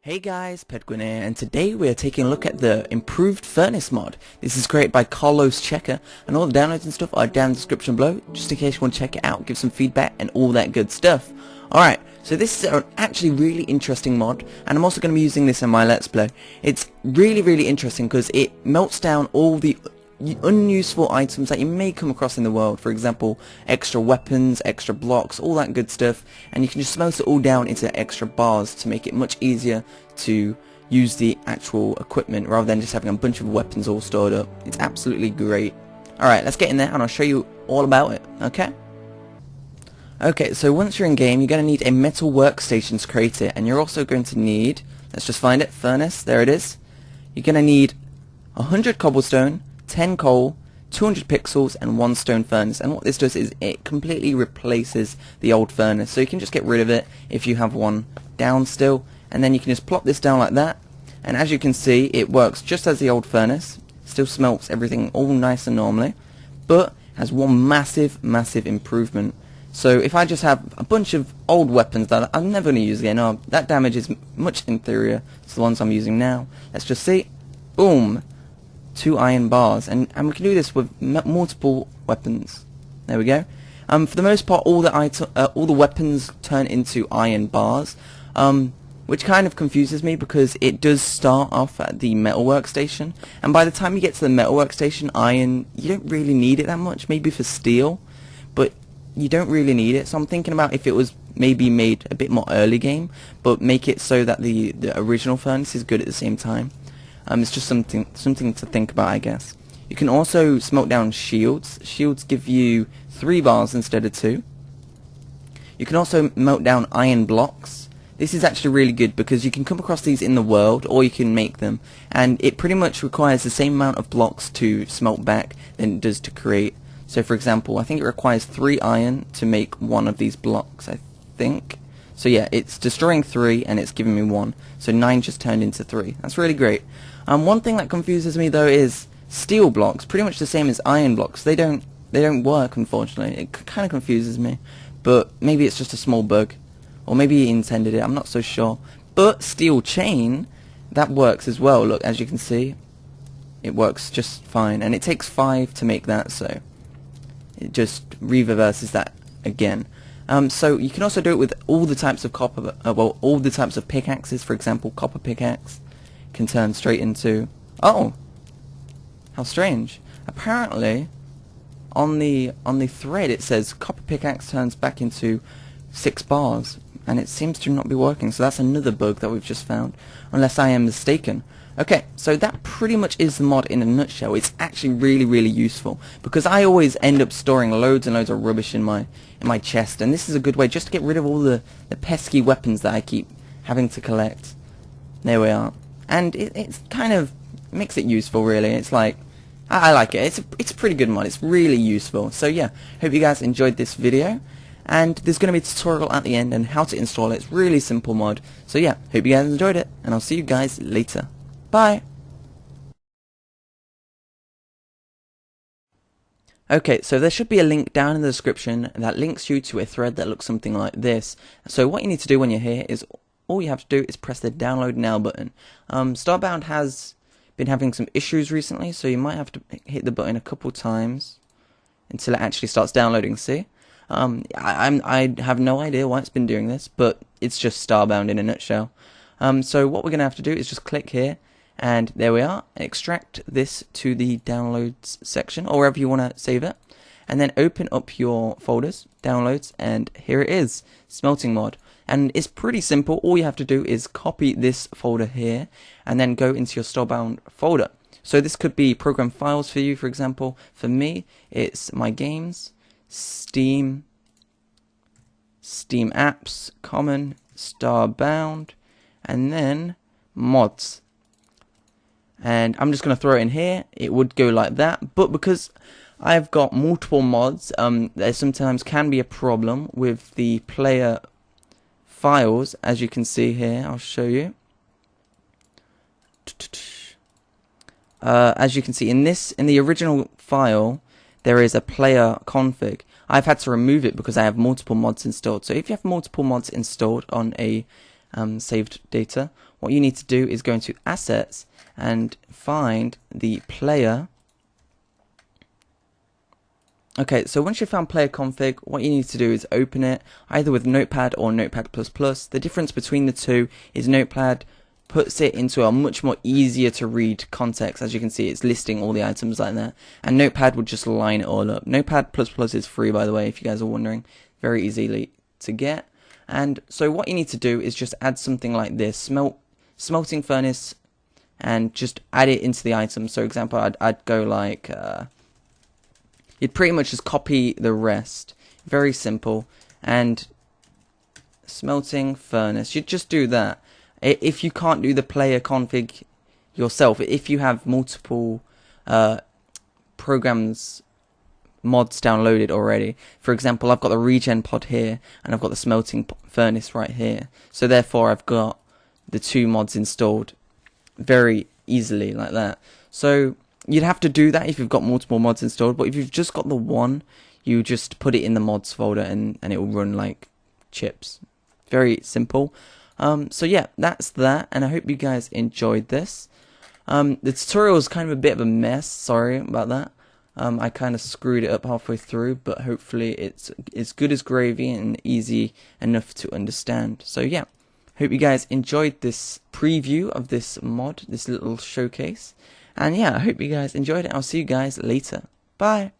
Hey guys, Pedguin here, and today we are taking a look at the improved furnace mod. This is created by Carlos Checker, and all the downloads and stuff are down in the description below, just in case you want to check it out, give some feedback, and all that good stuff. Alright, so this is an actually really interesting mod, and I'm also going to be using this in my Let's Play. It's really interesting because it melts down all the unuseful items that you may come across in the world. For example, extra weapons, extra blocks, all that good stuff, and you can just smelt it all down into extra bars to make it much easier to use the actual equipment rather than just having a bunch of weapons all stored up. It's absolutely great. Alright, let's get in there and I'll show you all about it, okay? Okay, so once you're in game, you're going to need a metal workstation to create it, and you're also going to need, let's just find it, furnace, there it is. You're going to need 100 cobblestone, 10 coal, 200 pixels, and 1 stone furnace. And what this does is it completely replaces the old furnace, so you can just get rid of it if you have one down still, and then you can just plop this down like that, and as you can see it works just as the old furnace, still smelts everything all nice and normally, but has one massive improvement. So if I just have a bunch of old weapons that I'm never going to use again, that damage is much inferior to the ones I'm using now. Let's just see, boom, 2 iron bars, and we can do this with multiple weapons. There we go. For the most part, all the weapons turn into iron bars, which kind of confuses me because it does start off at the metal workstation, and by the time you get to the metal workstation, iron, you don't really need it that much. Maybe for steel, but you don't really need it. So I'm thinking about if it was maybe made a bit more early game, but make it so that the original furnace is good at the same time. It's just something to think about, I guess. You can also smelt down shields. Shields give you 3 bars instead of 2. You can also melt down iron blocks. This is actually really good because you can come across these in the world, or you can make them, and it pretty much requires the same amount of blocks to smelt back than it does to create. So for example, I think it requires 3 iron to make 1 of these blocks, I think. So yeah, it's destroying 3 and it's giving me 1. So 9 just turned into 3. That's really great. One thing that confuses me though is steel blocks, pretty much the same as iron blocks. They don't work, unfortunately. It kind of confuses me, but maybe it's just a small bug, or maybe he intended it. I'm not so sure. But steel chain, that works as well. Look, as you can see, it works just fine, and it takes 5 to make that, so it just reverses that again. So you can also do it with all the types of copper, all the types of pickaxes. For example, copper pickaxe can turn straight into, oh, how strange. Apparently, on the thread it says copper pickaxe turns back into 6 bars, and it seems to not be working. So that's another bug that we've just found, unless I am mistaken. Okay, so that pretty much is the mod in a nutshell. It's actually really useful because I always end up storing loads and loads of rubbish in my chest, and this is a good way just to get rid of all the pesky weapons that I keep having to collect. There we are, and it's kind of makes it useful, really. It's like, I like it. It's a pretty good mod. It's really useful. So yeah, hope you guys enjoyed this video, and there's going to be a tutorial at the end on how to install it. It's a really simple mod. So yeah, hope you guys enjoyed it, and I'll see you guys later. Bye. Okay, so there should be a link down in the description that links you to a thread that looks something like this. So what you need to do when you're here is, all you have to do is press the download now button. Starbound has been having some issues recently, so you might have to hit the button a couple times until it actually starts downloading. See? I have no idea why it's been doing this, but it's just Starbound in a nutshell. So what we're going to have to do is just click here, and there we are. Extract this to the downloads section, or wherever you want to save it, and then open up your folders, downloads, and here it is, Smelting mod. And it's pretty simple. All you have to do is copy this folder here, and then go into your Starbound folder. So this could be program files for you, for example. For me, it's my games, Steam apps, common, Starbound, and then mods. And I'm just going to throw it in here. It would go like that, but because I've got multiple mods, there sometimes can be a problem with the player files. As you can see here, I'll show you. As you can see in the original file, there is a player config. I've had to remove it because I have multiple mods installed. So if you have multiple mods installed on a saved data. What you need to do is go into assets and find the player. Okay, so once you've found player config, what you need to do is open it either with Notepad or Notepad++. The difference between the two is Notepad puts it into a much more easier to read context. As you can see, it's listing all the items like that, and Notepad would just line it all up. Notepad++ is free, by the way, if you guys are wondering. Very easily to get. And so what you need to do is just add something like this, smelting furnace, and just add it into the item. So example, I'd go like you'd pretty much just copy the rest. Very simple. And smelting furnace, you'd just do that. If you can't do the player config yourself, if you have multiple programs, mods downloaded already, for example, I've got the regen pod here and I've got the smelting furnace right here, so therefore I've got the two mods installed very easily like that. So you'd have to do that if you've got multiple mods installed, but if you've just got the one, you just put it in the mods folder and it will run like chips. Very simple. So yeah, that's that, and I hope you guys enjoyed this. The tutorial was kind of a bit of a mess, sorry about that. I kind of screwed it up halfway through, but hopefully it's as good as gravy and easy enough to understand. So yeah, hope you guys enjoyed this preview of this mod, this little showcase. And yeah, I hope you guys enjoyed it. I'll see you guys later. Bye.